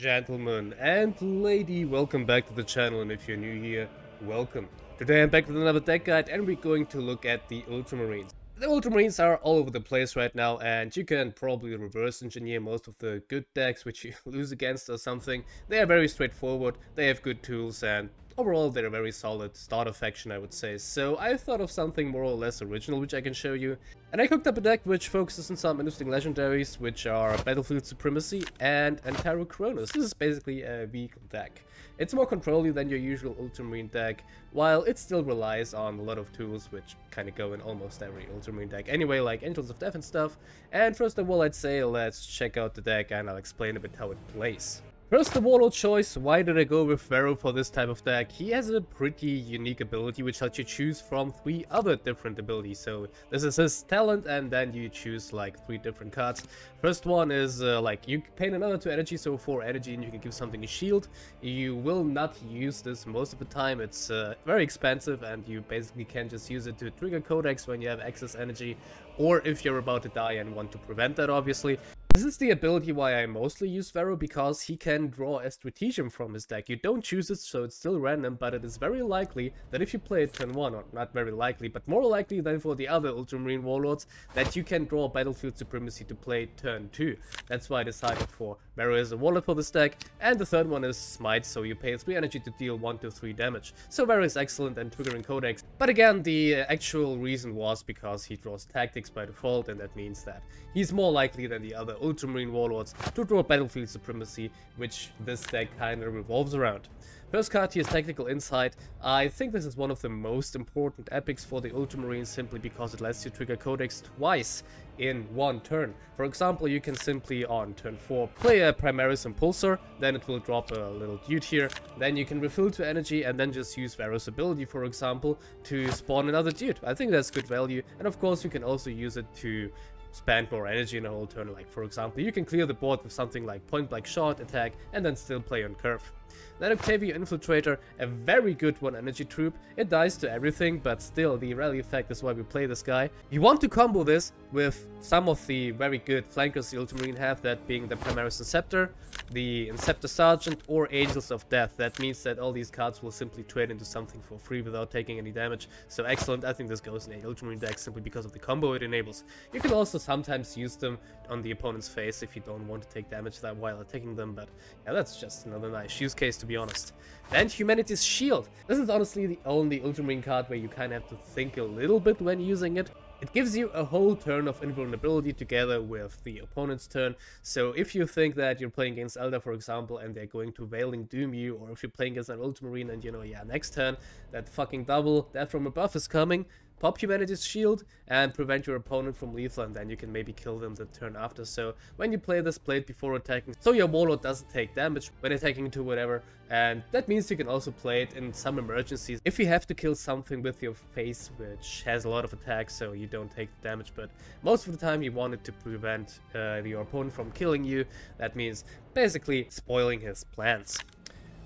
Gentlemen and lady, welcome back to the channel, and if you're new here, welcome. Today I'm back with another deck guide and we're going to look at the Ultramarines. The Ultramarines are all over the place right now, and you can probably reverse engineer most of the good decks which you lose against or something. They are very straightforward, they have good tools, and overall they're a very solid starter faction, I would say. So I thought of something more or less original which I can show you. And I cooked up a deck which focuses on some interesting legendaries, which are Battlefield Supremacy and Antero Cronus. This is basically a vehicle deck. It's more control-y than your usual Ultramarine deck, while it still relies on a lot of tools which kind of go in almost every Ultramarine deck anyway, like Angels of Death and stuff. And first of all, I'd say let's check out the deck and I'll explain a bit how it plays. First, the warlord choice. Why did I go with Varro for this type of deck? He has a pretty unique ability which lets you choose from 3 other different abilities. So this is his talent, and then you choose like 3 different cards. First one is like you pay another 2 energy, so 4 energy, and you can give something a shield. You will not use this most of the time. It's very expensive, and you basically can just use it to trigger codex when you have excess energy, or if you're about to die and want to prevent that, obviously. This is the ability why I mostly use Varro, because he can draw a stratagem from his deck. You don't choose it, so it's still random, but it is very likely that if you play it turn 1, or not very likely, but more likely than for the other Ultramarine warlords, that you can draw Battlefield Supremacy to play turn 2. That's why I decided for Varro as a warlord for this deck. And the third one is Smite, so you pay 3 energy to deal 1 to 3 damage. So Varro is excellent and triggering codex. But again, the actual reason was because he draws tactics by default, and that means that he's more likely than the other Ultramarine warlords to draw Battlefield Supremacy, which this deck kinda revolves around. First card here is Tactical Insight. I think this is one of the most important epics for the Ultramarines, simply because it lets you trigger codex twice in one turn. For example, you can simply on turn 4 play a Primaris Impulsor, then it will drop a little dude here, then you can refill to energy and then just use Varro's ability, for example, to spawn another dude. I think that's good value, and of course you can also use it to spend more energy in a whole turn. Like, for example, you can clear the board with something like point blank shot, attack, and then still play on curve. Then Octavia Infiltrator, a very good 1 energy troop. It dies to everything, but still the rally effect is why we play this guy. You want to combo this with some of the very good flankers the Ultramarine have, that being the Primaris Inceptor, the Inceptor Sergeant, or Angels of Death. That means that all these cards will simply trade into something for free without taking any damage. So excellent. I think this goes in a Ultramarine deck simply because of the combo it enables. You can also sometimes use them on the opponent's face if you don't want to take damage that while attacking them, but yeah, that's just another nice use case, to be honest. Then Humanity's Shield. This is honestly the only Ultramarine card where you kind of have to think a little bit when using it. It gives you a whole turn of invulnerability together with the opponent's turn. So if you think that you're playing against Elder, for example, and they're going to Veiling Doom you, or if you're playing against an Ultramarine and you know, yeah, next turn that fucking double Death from Above is coming, pop Humanity's Shield and prevent your opponent from lethal, and then you can maybe kill them the turn after. So when you play this, play it before attacking, so your warlord doesn't take damage when attacking to whatever. And that means you can also play it in some emergencies if you have to kill something with your face which has a lot of attacks, so you don't take the damage. But most of the time you want it to prevent your opponent from killing you. That means basically spoiling his plans.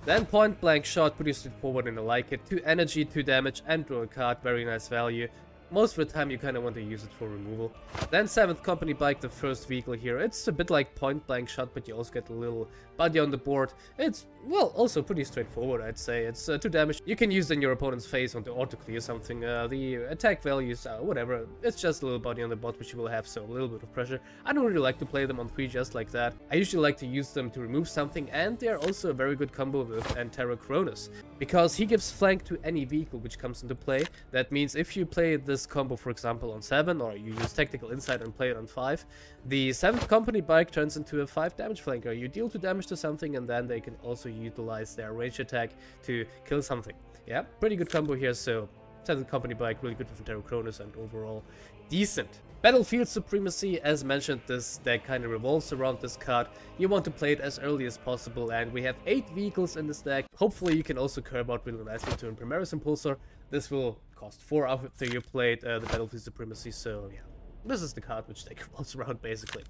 Then Point Blank Shot, pretty straightforward and I like it. 2 energy, 2 damage, and draw a card, very nice value. Most of the time you kind of want to use it for removal. Then 7th Company Bike, the first vehicle here. It's a bit like Point Blank Shot, but you also get a little buddy on the board. It's, well, also pretty straightforward, I'd say. It's 2 damage. You can use it in your opponent's face on the auto clear something. The attack values, whatever. It's just a little buddy on the board which you will have, so a little bit of pressure. I don't really like to play them on 3 just like that. I usually like to use them to remove something, and they're also a very good combo with Antero Cronus, because he gives flank to any vehicle which comes into play. That means if you play this combo, for example, on 7, or you use Tactical Insight and play it on 5, the 7th Company Bike turns into a 5 damage flanker. You deal 2 damage to something, and then they can also utilize their range attack to kill something. Yeah, pretty good combo here. So 7th Company Bike, really good with Antero Cronus, and overall decent. Battlefield Supremacy, as mentioned, this deck kind of revolves around this card. You want to play it as early as possible, and we have 8 vehicles in this deck. Hopefully you can also curve out really nicely to a Primaris Impulsor. This will cost 4 after you played the Battlefield Supremacy, so yeah. This is the card which deck revolves around, basically.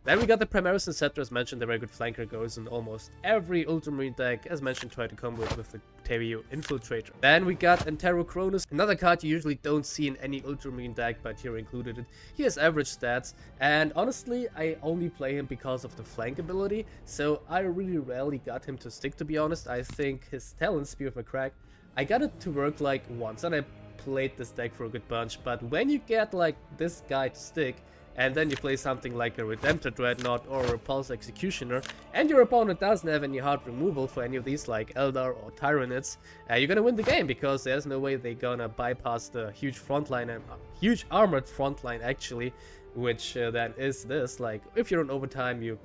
Then we got the Primaris and Scepter, as mentioned, a very good flanker, goes in almost every Ultramarine deck, as mentioned, try to combo it with the Tevio Infiltrator. Then we got Cronus, another card you usually don't see in any Ultramarine deck, but here included it. He has average stats, and honestly, I only play him because of the flank ability, so I really rarely got him to stick, to be honest. I think his talent, Spear of McCrack, I got it to work like once, and I played this deck for a good bunch, but when you get like this guy to stick, and then you play something like a Redemptor Dreadnought or a Repulse Executioner, and your opponent doesn't have any hard removal for any of these like Eldar or Tyranids, you're gonna win the game, because there's no way they're gonna bypass the huge frontline and huge armored frontline actually, which then is this. Like, if you're on overtime, you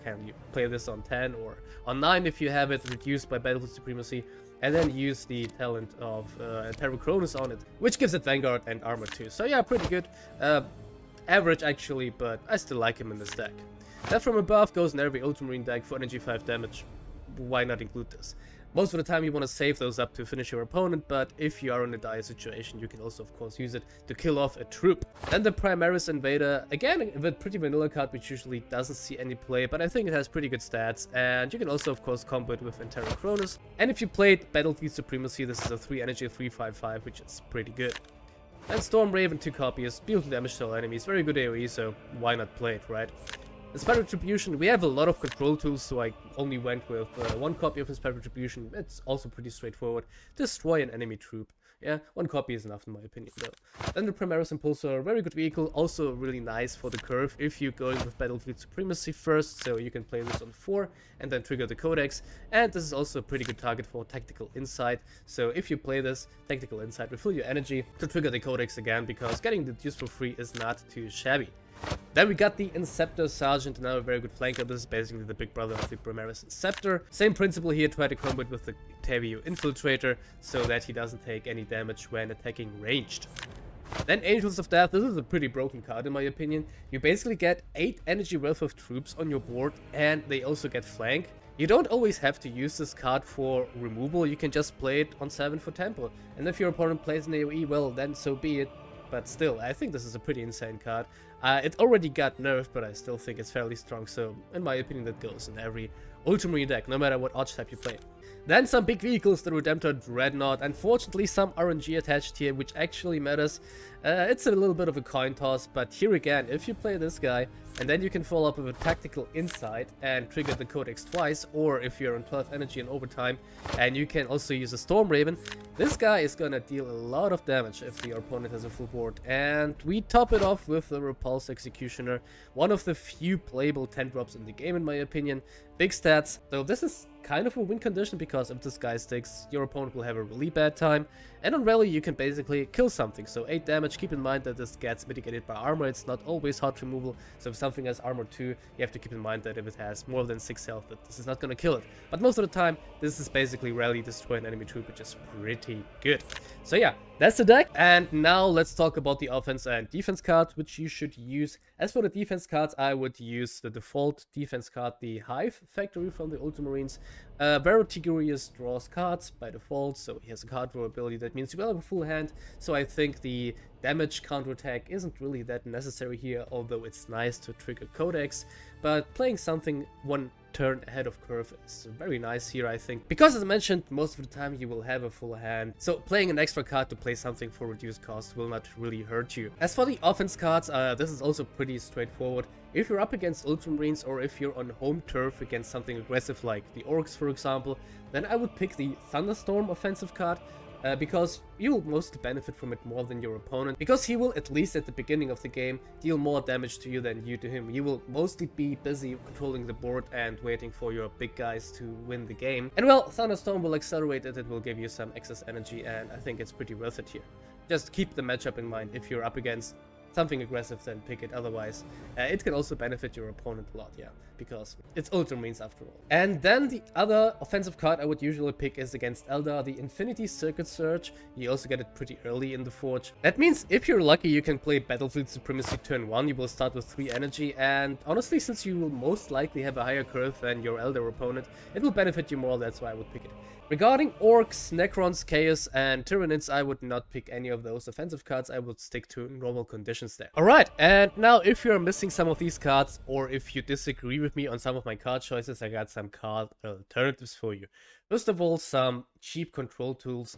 play this on 10 or on 9 if you have it reduced by Battlefield Supremacy, and then use the talent of Cronus on it, which gives it Vanguard and Armor too. So yeah, pretty good. Average actually, but I still like him in this deck. Death from Above goes in every Ultramarine deck for energy 5 damage. Why not include this? Most of the time you want to save those up to finish your opponent, but if you are in a dire situation, you can also of course use it to kill off a troop. Then the Primaris Invader, again a pretty vanilla card which usually doesn't see any play, but I think it has pretty good stats, and you can also of course combo it with Cronus. And if you played Battlefield Supremacy, this is a 3 energy 3/5/5, which is pretty good. And Storm Raven, 2 copies, deal 2 damage to all enemies, very good AoE, so why not play it, right? Inspired Retribution, we have a lot of control tools, so I only went with 1 copy of Inspired Retribution. It's also pretty straightforward. Destroy an enemy troop. Yeah, 1 copy is enough in my opinion though. Then the Primaris Impulsor, very good vehicle, also really nice for the curve if you're going with Battlefield Supremacy first, so you can play this on 4 and then trigger the Codex. And this is also a pretty good target for Tactical Insight, so if you play this, Tactical Insight will fill your energy to trigger the Codex again, because getting the juice for free is not too shabby. Then we got the Inceptor Sergeant, another very good flanker. This is basically the big brother of the Primaris Inceptor. Same principle here, try to combo it with the Tevio Infiltrator so that he doesn't take any damage when attacking ranged. Then Angels of Death, this is a pretty broken card in my opinion. You basically get 8 energy worth of troops on your board, and they also get flank. You don't always have to use this card for removal, you can just play it on 7 for tempo. And if your opponent plays an AoE, well then so be it. But still, I think this is a pretty insane card. It already got nerfed, but I still think it's fairly strong, so in my opinion that goes in every Ultramarine deck, no matter what archetype you play. Then some big vehicles, the Redemptor Dreadnought. Unfortunately, some RNG attached here, which actually matters. It's a little bit of a coin toss, but here again, if you play this guy, and then you can follow up with a Tactical Insight and trigger the Codex twice, or if you're on 12 energy in overtime, and you can also use a Storm Raven, this guy is gonna deal a lot of damage if your opponent has a full board. And we top it off with the Repulse Executioner, one of the few playable 10 drops in the game in my opinion. Big stats, so this is kind of a win condition, because if this guy sticks, your opponent will have a really bad time, and on rally you can basically kill something. So 8 damage, keep in mind that this gets mitigated by armor, it's not always hard removal, so if something has armor 2, you have to keep in mind that if it has more than 6 health, that this is not gonna kill it. But most of the time, this is basically rally destroy an enemy troop, which is pretty good. So yeah, that's the deck, and now let's talk about the offense and defense cards, which you should use. As for the defense cards, I would use the default defense card, the Hive Factory from the Ultramarines. Varro Tigurius draws cards by default, so he has a card draw ability. That means you will have a full hand, so I think the damage counterattack isn't really that necessary here, although it's nice to trigger Codex. But playing something 1 turn ahead of curve is very nice here, I think, because as I mentioned, most of the time you will have a full hand, so playing an extra card to play something for reduced cost will not really hurt you. As for the offense cards, this is also pretty straightforward. If you're up against Ultramarines, or if you're on home turf against something aggressive like the Orcs for example, then I would pick the Thunderstorm offensive card, because you will mostly benefit from it more than your opponent, because he will, at least at the beginning of the game, deal more damage to you than you to him. You will mostly be busy controlling the board and waiting for your big guys to win the game. And well, Thunderstorm will accelerate it, it will give you some excess energy, and I think it's pretty worth it here. Just keep the matchup in mind. If you're up against something aggressive, then pick it. Otherwise, it can also benefit your opponent a lot, yeah, because it's Ultramarines after all. And then the other offensive card I would usually pick is against Eldar, the Infinity Circuit Surge. You also get it pretty early in the Forge. That means if you're lucky, you can play Battlefield Supremacy turn 1. You will start with 3 energy, and honestly, since you will most likely have a higher curve than your Eldar opponent, it will benefit you more. That's why I would pick it. Regarding Orcs, Necrons, Chaos, and Tyranids, I would not pick any of those offensive cards. I would stick to normal conditions. decisions there. Alright, and now if you're missing some of these cards, or if you disagree with me on some of my card choices, I got some card alternatives for you. First of all, some cheap control tools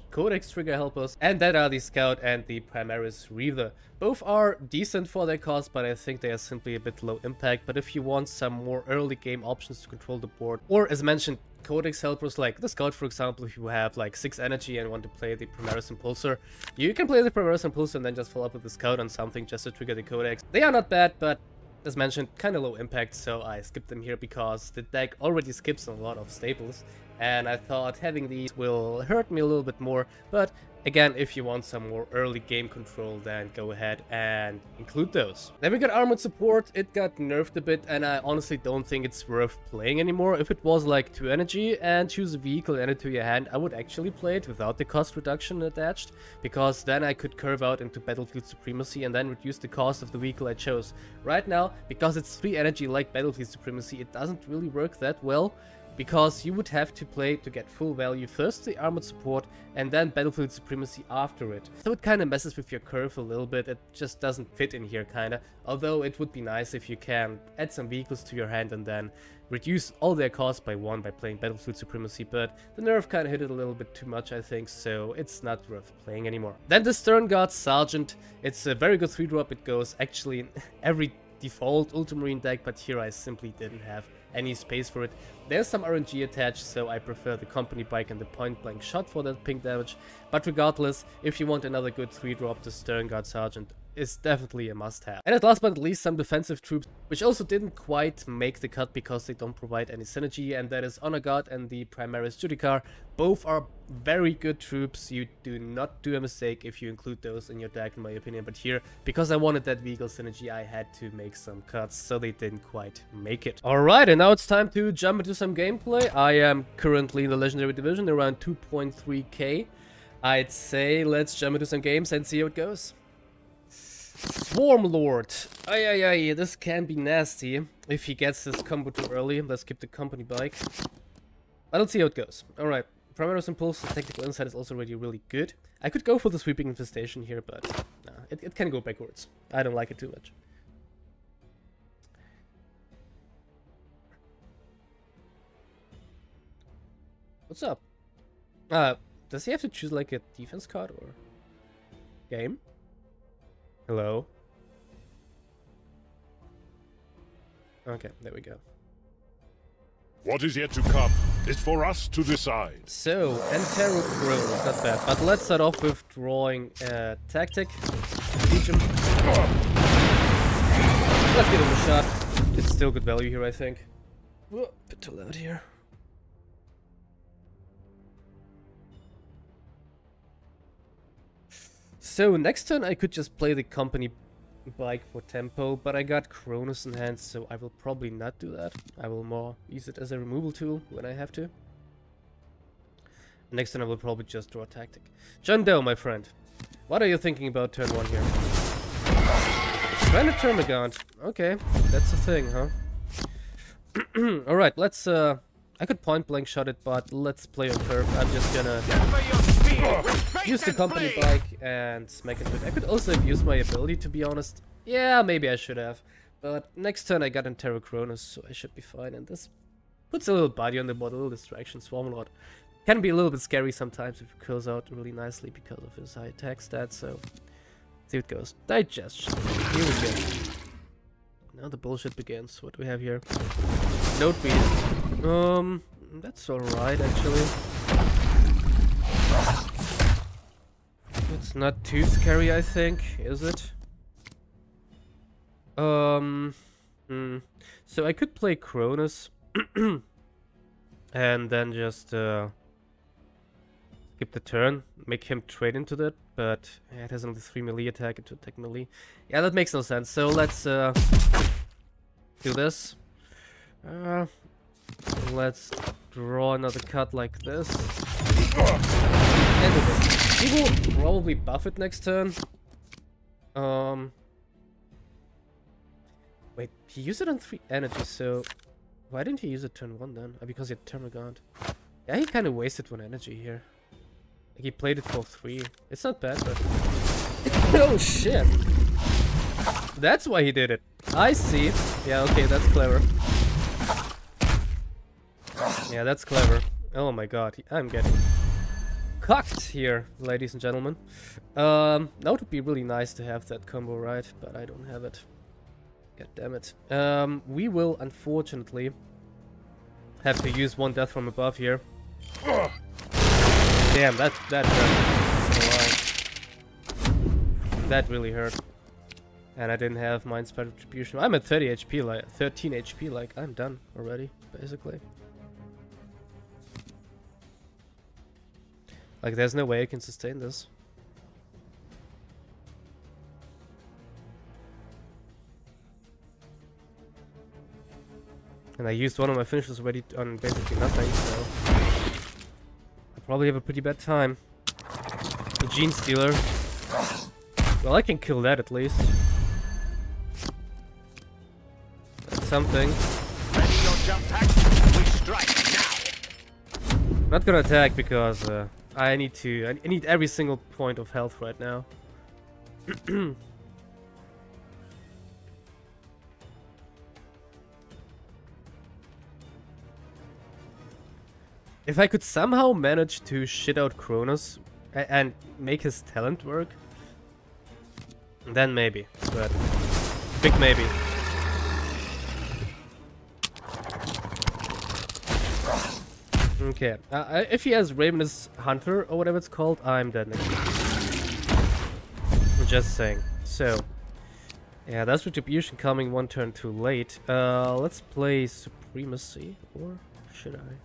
/ codex trigger helpers, and that are the Scout and the Primaris Reaver. Both are decent for their cost, but I think they are simply a bit low impact. But if you want some more early game options to control the board, or as mentioned, codex helpers like the Scout, for example, if you have like 6 energy and want to play the Primaris Impulsor, you can play the Primaris Impulsor and then just follow up with the Scout on something just to trigger the codex. They are not bad, but as mentioned, kind of low impact, so I skipped them here because the deck already skips a lot of staples, and I thought having these will hurt me a little bit more. But again, if you want some more early game control, then go ahead and include those. Then we got Armored Support. It got nerfed a bit, and I honestly don't think it's worth playing anymore. If it was like 2 energy and choose a vehicle and add it to your hand, I would actually play it without the cost reduction attached, because then I could curve out into Battlefield Supremacy and then reduce the cost of the vehicle I chose. Right now, because it's 3 energy like Battlefield Supremacy, it doesn't really work that well, because you would have to play to get full value first the Armored Support and then Battlefield Supremacy after it. So it kind of messes with your curve a little bit. It just doesn't fit in here kinda. Although it would be nice if you can add some vehicles to your hand and then reduce all their costs by 1 by playing Battlefield Supremacy, but the nerf kind of hit it a little bit too much, I think, so it's not worth playing anymore. Then the Sternguard Sergeant. It's a very good 3-drop. It goes actually in every default Ultramarine deck, but here I simply didn't have any space for it. There's some RNG attached, so I prefer the company bike and the point blank shot for that pink damage. But regardless, if you want another good 3-drop, the Sternguard Sergeant is definitely a must-have. And at last but not least, some defensive troops, which also didn't quite make the cut because they don't provide any synergy, and that is Honor Guard and the Primaris Judicar. Both are very good troops. You do not do a mistake if you include those in your deck, in my opinion, but here, because I wanted that vehicle synergy, I had to make some cuts, so they didn't quite make it. Alright, and now it's time to jump into some gameplay. I am currently in the Legendary Division, around 2.3k. I'd say let's jump into some games and see how it goes. Swarmlord. Ay, this can be nasty if he gets this combo too early. Let's skip the company bike. But let's see how it goes. Alright, Primaris Impulse, Technical Insight is also already really good. I could go for the Sweeping Infestation here, but nah, it can go backwards. I don't like it too much. What's up? Does he have to choose like a defense card or game? Hello? Okay, there we go. What is yet to come is for us to decide. So, Entero Crow, not bad. But let's start off with drawing a tactic. Teach him. Let's give him a shot. It's still good value here, I think. Whoa, a bit too loud here. So, next turn I could just play the company bike for tempo, but I got Cronus in hand, so I will probably not do that. I will more use it as a removal tool when I have to. Next turn I will probably just draw a tactic. John Doe, my friend, what are you thinking about turn 1 here? Planet Termagant. Okay, that's the thing, huh? Alright, let's I could point blank shot it, but let's play on curve. I'm just gonna use the company bike and smack into it. I could also have used my ability, to be honest. Yeah, maybe I should have. But next turn I got Entero Cronus, so I should be fine. And this puts a little body on the board, a little distraction. Swarmlord can be a little bit scary sometimes if it kills out really nicely because of his high attack stats, so see how it goes. Digestion. Here we go. Now the bullshit begins. What do we have here? Note Beast. That's alright actually. It's not too scary, I think, is it? So I could play Cronus and then just skip the turn, make him trade into that, but yeah, it has only 3 melee attack into attack melee. Yeah, that makes no sense. So let's do this. Let's draw another cut like this. And he will probably buff it next turn. Wait, he used it on 3 energy, so why didn't he use it turn 1 then? Because he had Termagant. Yeah, he kind of wasted 1 energy here. Like he played it for 3. It's not bad, but Oh shit. That's why he did it. I see. Yeah, okay, that's clever. Yeah, that's clever. Oh my god, I'm getting cocked here, ladies and gentlemen. That would be really nice to have that combo, right? But I don't have it. God damn it. We will unfortunately have to use one death from above here. Damn, that hurt. Oh, wow. That really hurt. And I didn't have Mind Spread Retribution. I'm at 30 HP, like 13 HP, like I'm done already, basically. Like there's no way I can sustain this. And I used one of my finishes already on basically nothing, so I probably have a pretty bad time. The Gene Stealer. Well, I can kill that at least. That's something. Ready your jump pack? We strike now. I'm not gonna attack because I need every single point of health right now. If I could somehow manage to shit out Cronus and make his talent work, then maybe, but big maybe. Okay, if he has Ravenous Hunter or whatever it's called, I'm dead next time. I'm just saying. So, yeah, that's Retribution coming one turn too late. Let's play Supremacy, or should I?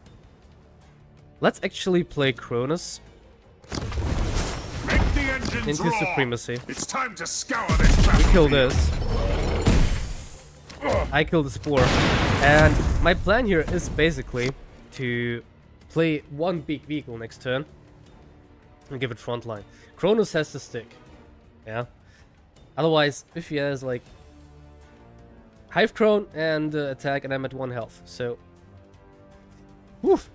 Let's actually play Cronus into Supremacy. It's time to scour this battlefield. We kill this. I kill the Spore. And my plan here is basically to play one big vehicle next turn and give it frontline. Cronus has to stick. Yeah. Otherwise, if he has like Hive Crone and attack, and I'm at 1 health. So, woof.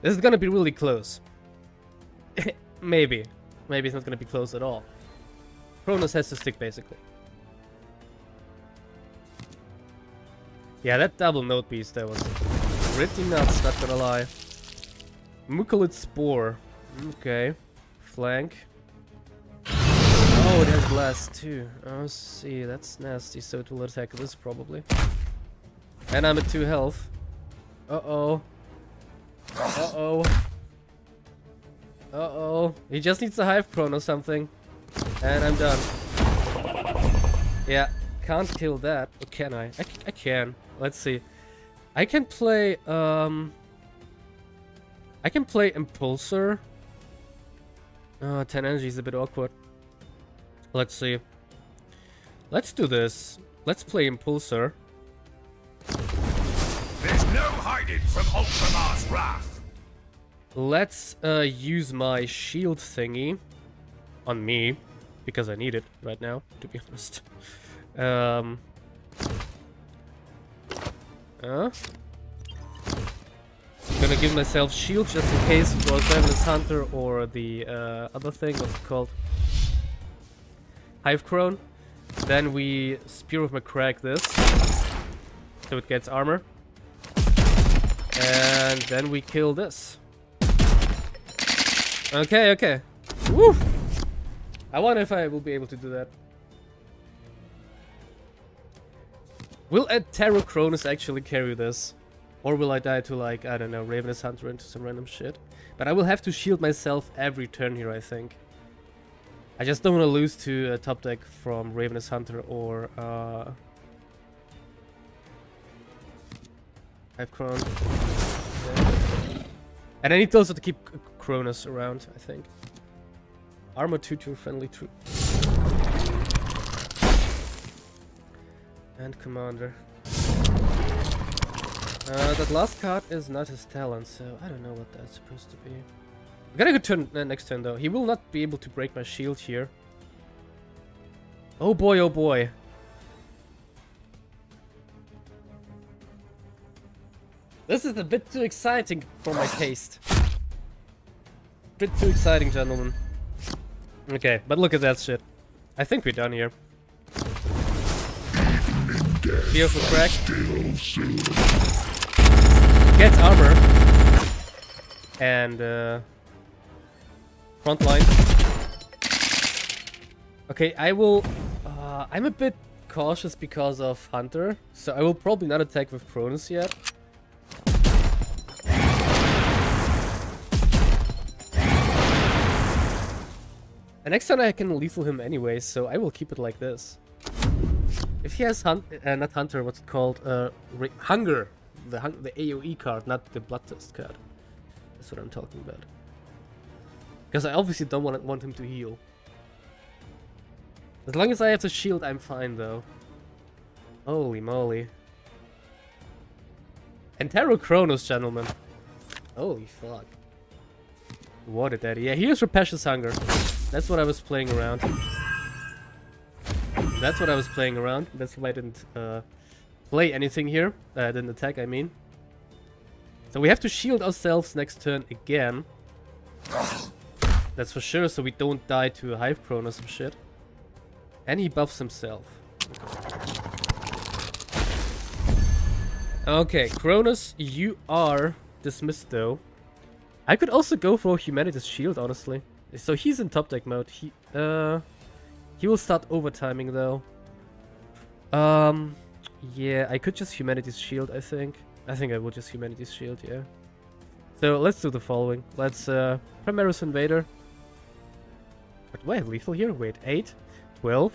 This is gonna be really close. Maybe. Maybe it's not gonna be close at all. Cronus has to stick, basically. Yeah, that double Node Beast, that was pretty nuts, not gonna lie. Mucolid Spore. Okay. Flank. Oh, it has Blast too. Oh, see, that's nasty, so it will attack this probably. And I'm at 2 health. Uh-oh. Uh-oh. Uh-oh. He just needs a Hive Crone or something. And I'm done. Yeah, can't kill that. Or can I? I can. Let's see. I can play, I can play Impulsor. 10 energy is a bit awkward. Let's see. Let's do this. Let's play Impulsor. There's no hiding from Ultramar's wrath. Let's use my shield thingy on me, because I need it right now, to be honest. I'm gonna give myself shield just in case it was Ravenous Hunter or the other thing, what's it called? Hive Crone. Then we Spear of McCrack this, so it gets armor. And then we kill this. Okay, okay. Woo! I wonder if I will be able to do that. Will a Tarot Cronus actually carry this? Or will I die to, like, I don't know, Ravenous Hunter into some random shit? But I will have to shield myself every turn here, I think. I just don't want to lose to a top deck from Ravenous Hunter or Hive Crone. Yeah. And I need also to keep Cronus around, I think. Armor 2/2 friendly troop. And Commander. That last card is not his talent, so I don't know what that's supposed to be. I got a good turn next turn though. He will not be able to break my shield here. Oh boy, oh boy. This is a bit too exciting for my taste. Bit too exciting, gentlemen. Okay, but look at that shit. I think we're done here. Fearful crack. Gets armor. And front line. Okay, I will... I'm a bit cautious because of Hunter, so I will probably not attack with Cronus yet. And next time I can lethal him anyway, so I will keep it like this. If he has not Hunter, what's it called? Hunger. The AoE card, not the Bloodthirst card. That's what I'm talking about. Because I obviously don't want him to heal. As long as I have the shield, I'm fine though. Holy moly. Entero Kronos, gentlemen. Holy fuck. What a daddy. Yeah, here's Rapacious Hunger. That's what I was playing around. That's what I was playing around. That's why I didn't play anything here. Didn't attack, I mean. So we have to shield ourselves next turn again. That's for sure, so we don't die to a Hive Prone or some shit. And he buffs himself. Okay, Cronus, you are dismissed though. I could also go for Humanity's Shield, honestly. So he's in top deck mode. He will start overtiming though. Yeah, I could just Humanity's Shield, I think. I think I will just Humanity's Shield, yeah. So let's do the following. Let's Primaris Invader. But do I have lethal here? Wait, 8, 12.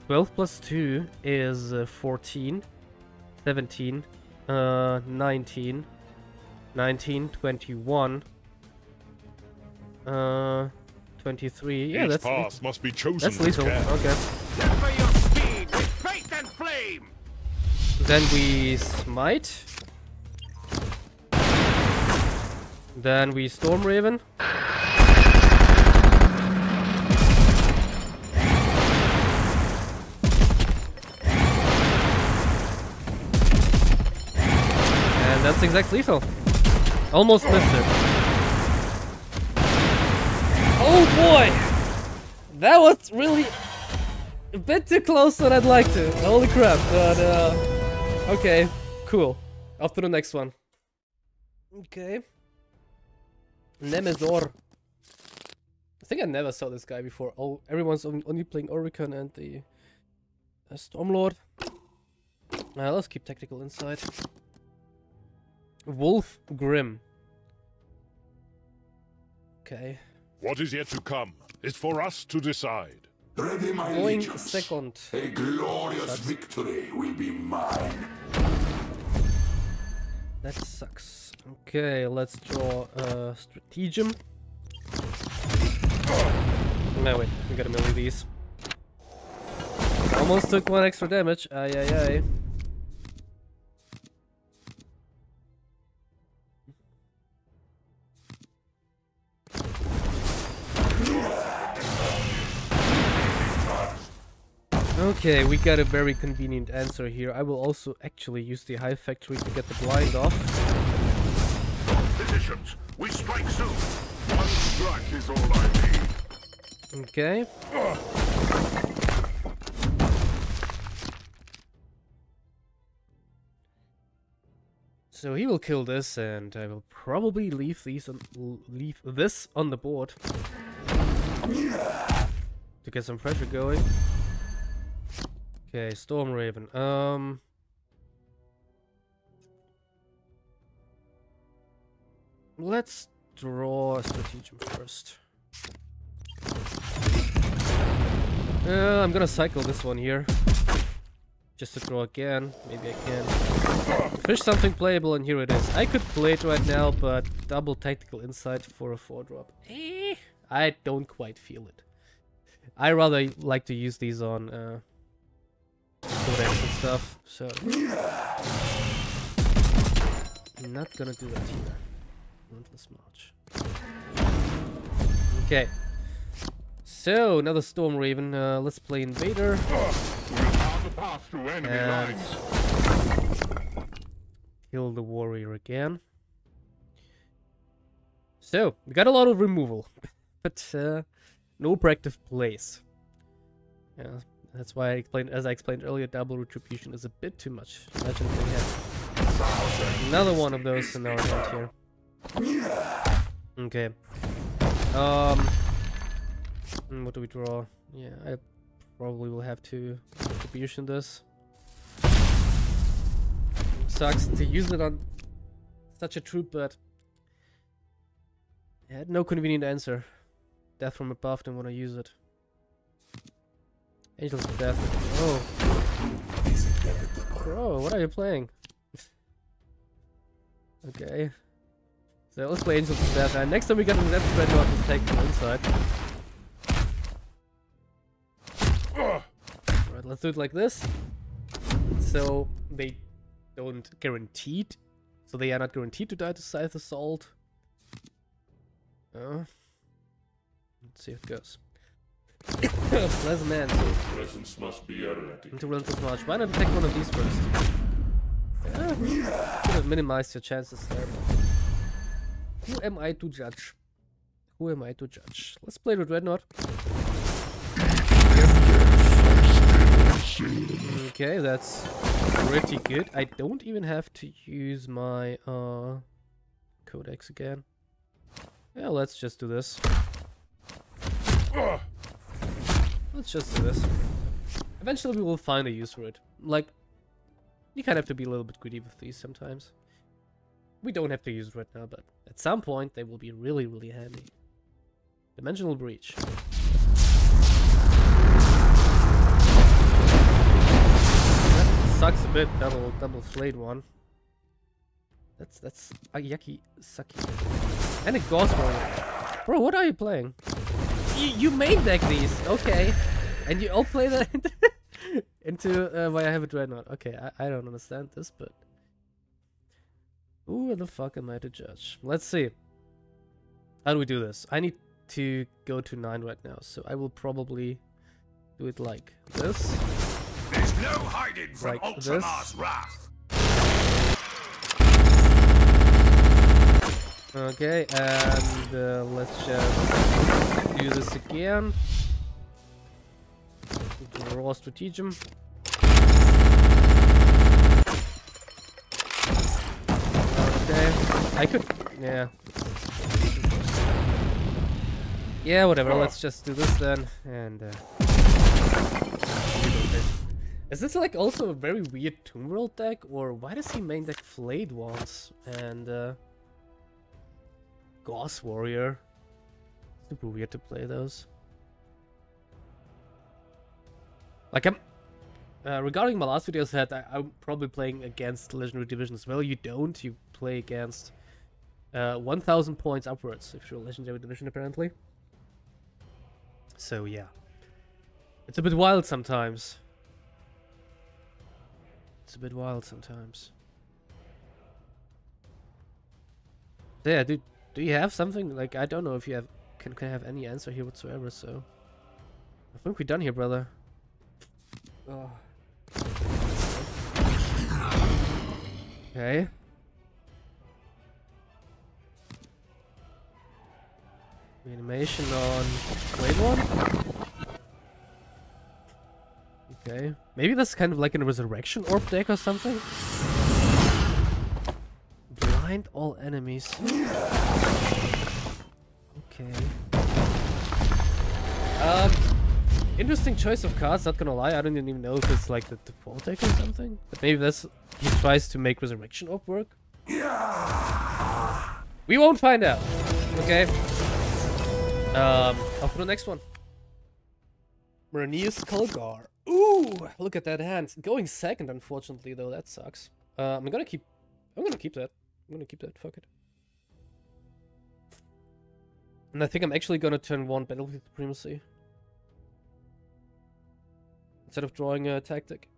12 plus 2 is 14, 17, 19, 19, 21, 23. Yeah, Each path must be chosen. That's lethal. Okay. Temper your speed with faith and flame. Then we smite. Then we Storm Raven. And that's exact lethal. Almost missed it. Oh boy! That was really a bit too close than I'd like to. Holy crap. But, okay, cool. Off to the next one. Okay. Nemesor. I think I never saw this guy before. Oh, everyone's only playing Oricon and the Stormlord. Let's keep tactical insight. Wolf Grim. Okay. What is yet to come is for us to decide. Ready, my Going legions. second. A glorious victory will be mine. That sucks. Okay, let's draw a stratagem. No, wait, we gotta melee these. Almost took 1 extra damage. Aye, aye, aye. Okay, we got a very convenient answer here. I will also actually use the Hive Factory to get the blind off. Physicians, we strike soon. One strike is all I need. Okay. So he will kill this, and I will probably leave this on the board to get some pressure going. Okay, Storm Raven. Let's draw a stratagem first. I'm gonna cycle this one here. Just to draw again. Maybe I can fish something playable, and here it is. I could play it right now, but double tactical insight for a 4-drop. I don't quite feel it. I rather like to use these on codex and stuff, so I'm not gonna do that here. Relentless March. Okay. So, another Storm Raven. Let's play Invader. And kill the warrior again. So, we got a lot of removal, but no proactive plays. Yeah, that's why I explained, as I explained earlier, double retribution is a bit too much. Imagine if we have another one of those in our hand here. Okay. What do we draw? Yeah, I probably will have to retribution this. Sucks to use it on such a troop, but I had no convenient answer. Death from above, didn't want to use it. Angels of Death. Oh. Bro, what are you playing? Okay. So let's play Angels of Death. And next time we get an Death Dreadnought, let's take them inside. Alright, let's do it like this. So they don't guaranteed. So they are not guaranteed to die to Scythe Assault. Let's see how it goes. Pleasant man. Presence must be erratic. Into Relentless March. Why not attack one of these first? Yeah, could have minimized your chances there. But who am I to judge? Who am I to judge? Let's play the Dreadnought. Okay, that's pretty good. I don't even have to use my codex again. Yeah, let's just do this. Let's just do this. Eventually we will find a use for it. Like, you kind of have to be a little bit greedy with these sometimes. We don't have to use it right now, but at some point they will be really, really handy. Dimensional Breach. That sucks a bit, double flayed one. That's a yucky, sucky. And a Ghost Warrior. Bro, what are you playing? You main deck these, okay. And you all play that into why I have a Dreadnought. Okay, I don't understand this, but who the fuck am I to judge? Let's see. How do we do this? I need to go to 9 right now, so I will probably do it like this. There's no hiding from Like Ultramar's this. wrath. Okay, and let's just do this again. Draw Stratagem. Okay, I could, yeah. Yeah, whatever, let's just do this then, and is this like also a very weird Tomb World deck, or why does he main deck Flayed Ones and Gauss Warrior? Super weird to play those. Like regarding my last video I said I'm probably playing against Legendary Division as well. You don't, you play against 1000 points upwards if you're a Legendary Division apparently. So yeah. It's a bit wild sometimes. It's a bit wild sometimes. Yeah, do you have something? Like, I don't know if you have can have any answer here whatsoever, so I think we're done here, brother. Oh. Okay. Animation on Blade One. Okay. Maybe that's kind of like in a Resurrection Orb deck or something. Blind all enemies. Okay. Interesting choice of cards, not gonna lie. I don't even know if it's like the default deck or something. But maybe that's he tries to make Resurrection Orb work. We won't find out. Okay. Off to the next one. Marneus Calgar. Ooh, look at that hand. Going second, unfortunately, though. That sucks. I'm gonna keep that. Fuck it. And I think I'm actually gonna turn 1 Battlefield Supremacy instead of drawing a tactic.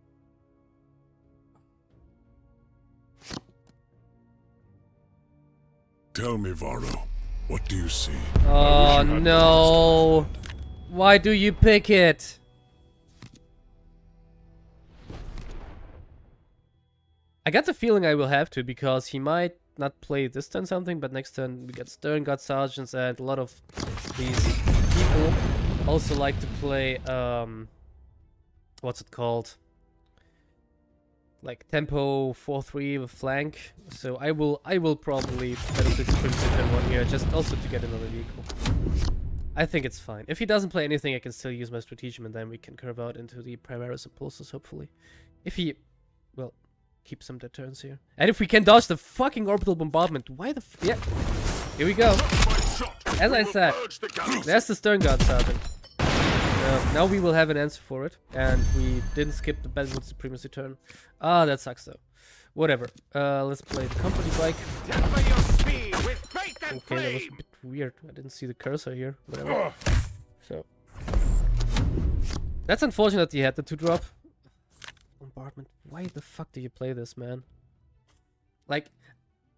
Tell me, Varro, what do you see? Oh no! Why do you pick it? I got the feeling I will have to, because he might not play this turn something, but next turn we get Stern God Sergeants, and a lot of these people also like to play what's it called? Like tempo 4-3 with flank. So I will probably Battlefield Supremacy turn 1 here, just also to get another vehicle. I think it's fine. If he doesn't play anything, I can still use my Stratagem, and then we can curve out into the Primaris Impulses, hopefully. If he, well, keeps some dead turns here. And if we can dodge the fucking Orbital Bombardment, why the yeah. Here we go. As I said, there's the Stern Guard Sergeant. Now we will have an answer for it, and we didn't skip the Battlefield Supremacy turn. Ah, that sucks though. Whatever. Let's play the Company Bike. Okay, that was a bit weird. I didn't see the cursor here. Whatever. So that's unfortunate that he had the 2-drop. Bombardment. Why the fuck do you play this, man? Like,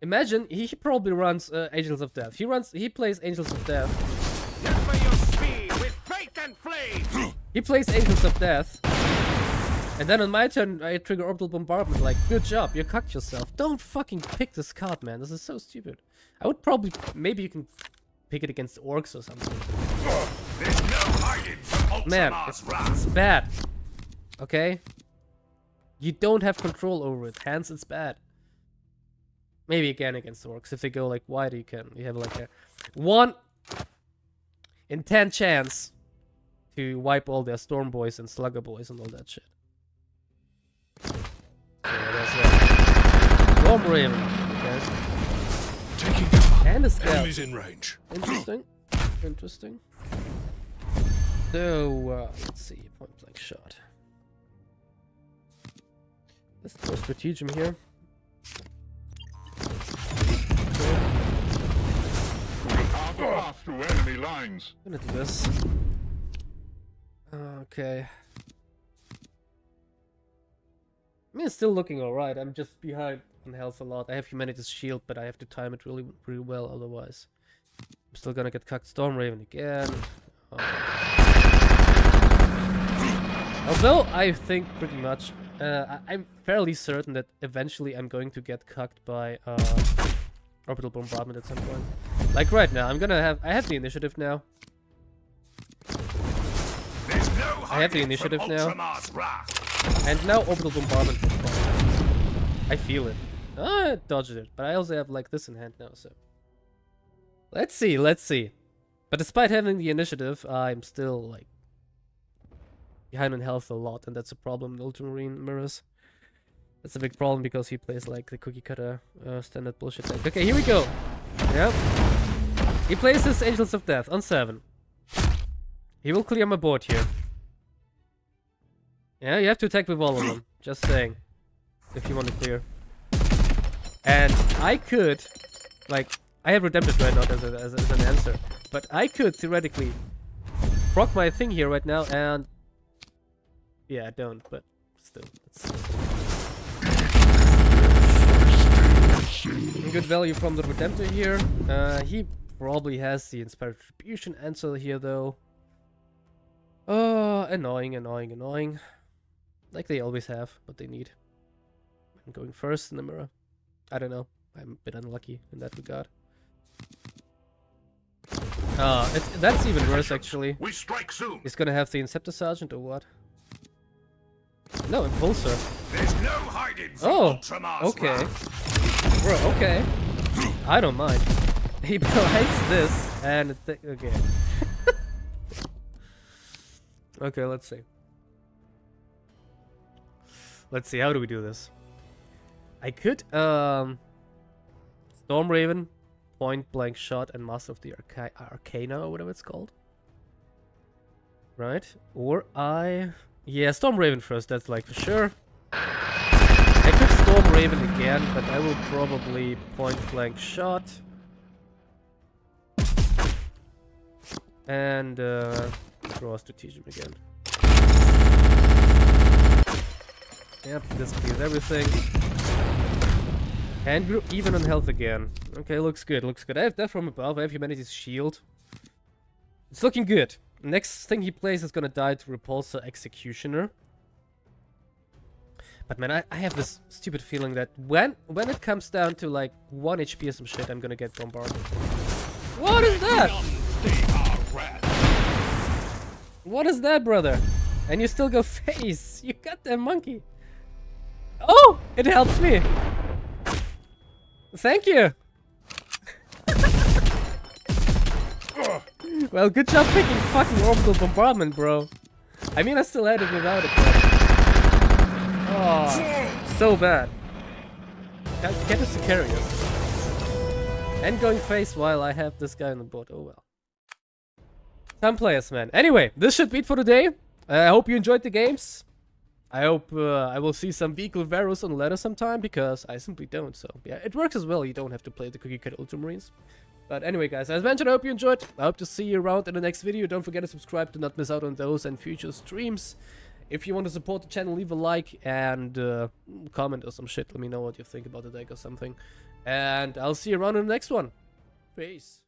imagine he probably runs Angels of Death. He plays Angels of Death. He plays Angels of Death. And then on my turn, I trigger Orbital Bombardment. Like, good job, you cucked yourself. Don't fucking pick this card, man. This is so stupid. I would probably... Maybe you can pick it against Orcs or something. There's no hiding from Man, Ultramar's it's bad. Okay? You don't have control over it. Hence, it's bad. Maybe again against Orcs. If they go like wide, you can. You have like a 1 in 10 chance to wipe all their Storm Boys and Slugger Boys and all that shit. So that's that. Storm Raven. Okay. Taking cover. And a Scout. Enemies in range. Interesting. Interesting. So, let's see. Point blank shot. Let's throw Stratagem here. path through enemy lines. I'm gonna do this. Okay. I mean, it's still looking alright. I'm just behind on health a lot. I have Humanity's Shield, but I have to time it really well, otherwise. I'm still gonna get cucked Storm Raven again. Although I think pretty much, I'm fairly certain that eventually I'm going to get cucked by Orbital Bombardment at some point. Like right now, I have the initiative now. I have the initiative now. And now Orbital Bombardment will fall. I feel it. I dodged it, but I also have like this in hand now, so. Let's see, let's see. But despite having the initiative, I'm still like behind on health a lot, and that's a problem in Ultramarine mirrors. That's a big problem because he plays like the cookie cutter standard bullshit deck. Okay, here we go. Yep. He plays his Angels of Death on 7. He will clear my board here. Yeah, you have to attack with all of them. Just saying. If you want to clear. And I could, like, I have Redempted Dreadnought as an answer. But I could theoretically proc my thing here right now and... Yeah, I don't, but still. It's good value from the Redemptor here. He probably has the Inspired Retribution answer here though. Annoying, annoying, annoying. Like they always have, but they need. I'm going first in the mirror. I don't know. I'm a bit unlucky in that regard. That's even worse actually. We strike soon. He's gonna have the Inceptor Sergeant or what? No, Impulsor. There's no hiding from Ultramar's okay. wrath. Bro, okay. I don't mind. He provides this and okay. Okay, let's see. Let's see, how do we do this? I could Storm Raven, Point Blank Shot, and Master of the Arcana or whatever it's called. Right? Or yeah, Storm Raven first, that's like for sure. I could Storm Raven again, but I will probably Point Blank Shot. And draw a Stratagem again. Yep, this clears everything. And we're even on health again. Okay, looks good, looks good. I have Death from Above, I have Humanity's Shield. It's looking good. Next thing he plays is gonna die to Repulsor Executioner. But man, I have this stupid feeling that when it comes down to like 1 HP or some shit, I'm gonna get bombarded. What is that? What is that, brother? And you still go face. You goddamn monkey. Oh, it helps me. Thank you. Well, good job picking fucking orbital bombardment, bro. I mean, I still had it without it. Oh, so bad. Get us Sicarius. And going face while I have this guy on the board. Oh well. Some players, man. Anyway, this should be it for today. I hope you enjoyed the games. I hope I will see some vehicle Varros on the ladder sometime, because I simply don't. So yeah, it works as well. You don't have to play the Cookie Cat Ultramarines. But anyway, guys, as mentioned, I hope you enjoyed. I hope to see you around in the next video. Don't forget to subscribe to not miss out on those and future streams. If you want to support the channel, leave a like and comment or some shit. Let me know what you think about the deck or something. And I'll see you around in the next one. Peace.